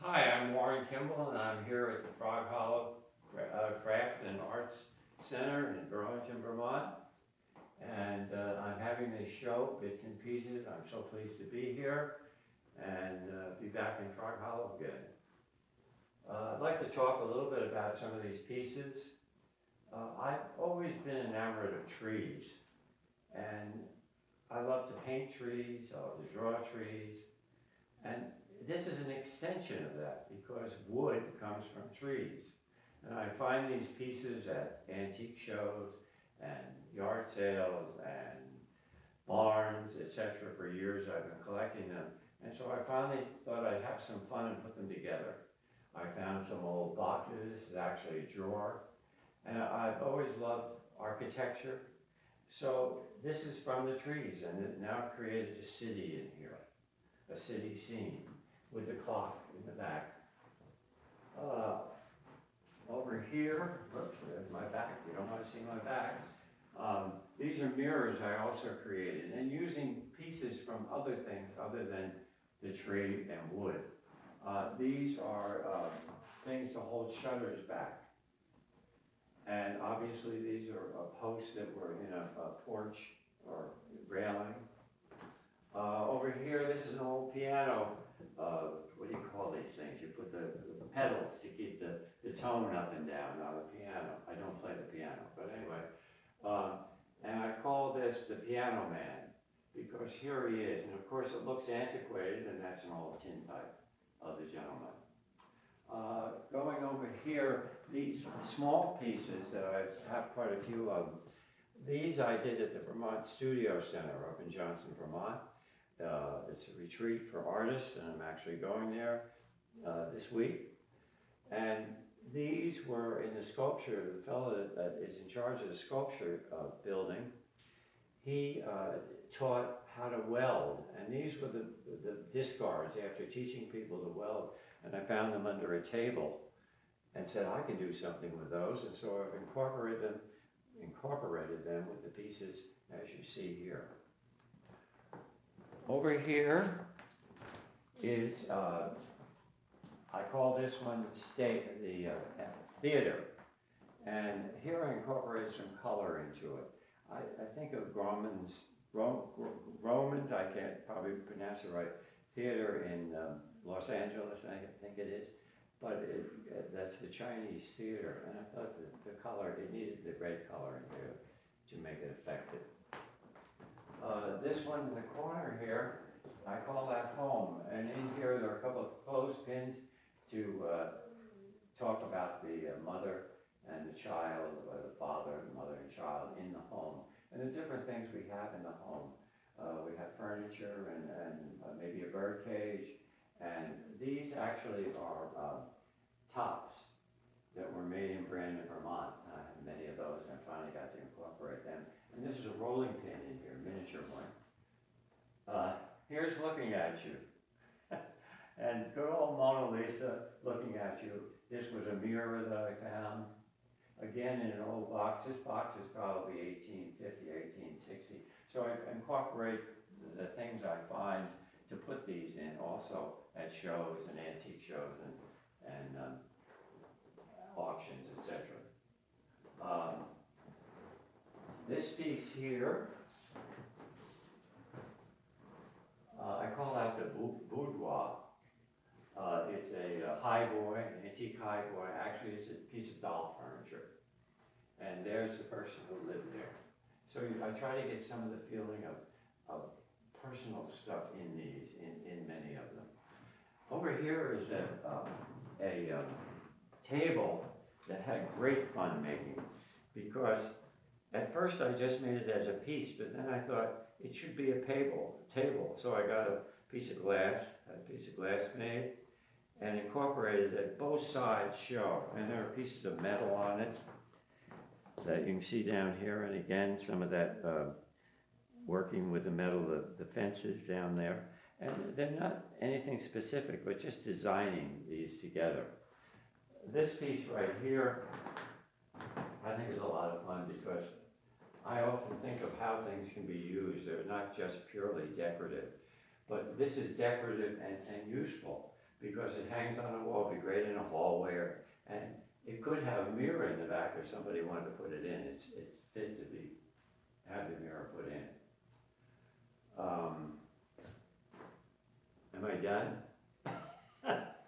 Hi, I'm Warren Kimble, and I'm here at the Frog Hollow Craft and Arts Center in Burlington, Vermont. And I'm having this show, Bits and Pieces. I'm so pleased to be here and be back in Frog Hollow again. I'd like to talk a little bit about some of these pieces. I've always been enamored of trees, and I love to paint trees, I love to draw trees, and this is an extension of that because wood comes from trees. And I find these pieces at antique shows and yard sales and barns, etc. For years I've been collecting them. And so I finally thought I'd have some fun and put them together. I found some old boxes, this is actually a drawer. And I've always loved architecture. So this is from the trees, and now I've created a city in here, a city scene with the clock in the back. Over here, whoops, there's my back, you don't want to see my back. These are mirrors I also created, and using pieces from other things other than the tree and wood. These are things to hold shutters back. And obviously these are posts that were in a porch or railing. Over here, this is an old piano. What do you call these things? You put the pedals to keep the tone up and down on the piano. I don't play the piano, but anyway. And I call this the Piano Man because here he is. And of course it looks antiquated, and that's an old tintype of the gentleman. Going over here, these small pieces that I have quite a few of, these I did at the Vermont Studio Center up in Johnson, Vermont. It's a retreat for artists, and I'm actually going there this week. And these were in the sculpture, the fellow that is in charge of the sculpture building, he taught how to weld. And these were the discards after teaching people to weld. And I found them under a table and said, I can do something with those. And so I've incorporated them with the pieces as you see here. Over here is, I call this one the theater. And here I incorporated some color into it. I think of Romans, I can't probably pronounce it right, theater in Los Angeles, I think it is. But that's the Chinese theater. And I thought the color, it needed the red color in here to make it effective. This one in the corner here, I call that home. And in here there are a couple of clothespins to talk about the mother and the child, or the father, the mother and child in the home. And the different things we have in the home. We have furniture and maybe a bird cage. And these actually are tops that were made in Brandon, Vermont. I have many of those, and I finally got to incorporate them. And this is a rolling pin in here, miniature one. Here's looking at you. And good old Mona Lisa looking at you. This was a mirror that I found. Again, in an old box. This box is probably 1850, 1860. So I incorporate the things I find to put these in also at shows and antique shows and auctions, etc. This piece here, I call that the boudoir. It's a highboy, an antique highboy. Actually, it's a piece of doll furniture. And there's the person who lived there. So I try to get some of the feeling of personal stuff in these, in many of them. Over here is a table that had great fun making, because at first I just made it as a piece, but then I thought it should be a table. So I got a piece of glass, made, and incorporated it. Both sides show, and there are pieces of metal on it that you can see down here, and again, some of that working with the metal, the fences down there. And they're not anything specific, but just designing these together. This piece right here, I think is a lot of fun because I often think of how things can be used. They're not just purely decorative, but this is decorative and useful because it hangs on the wall, it'd be great in a hallway, and it could have a mirror in the back if somebody wanted to put it in. It's fit to have the mirror put in. Am I done?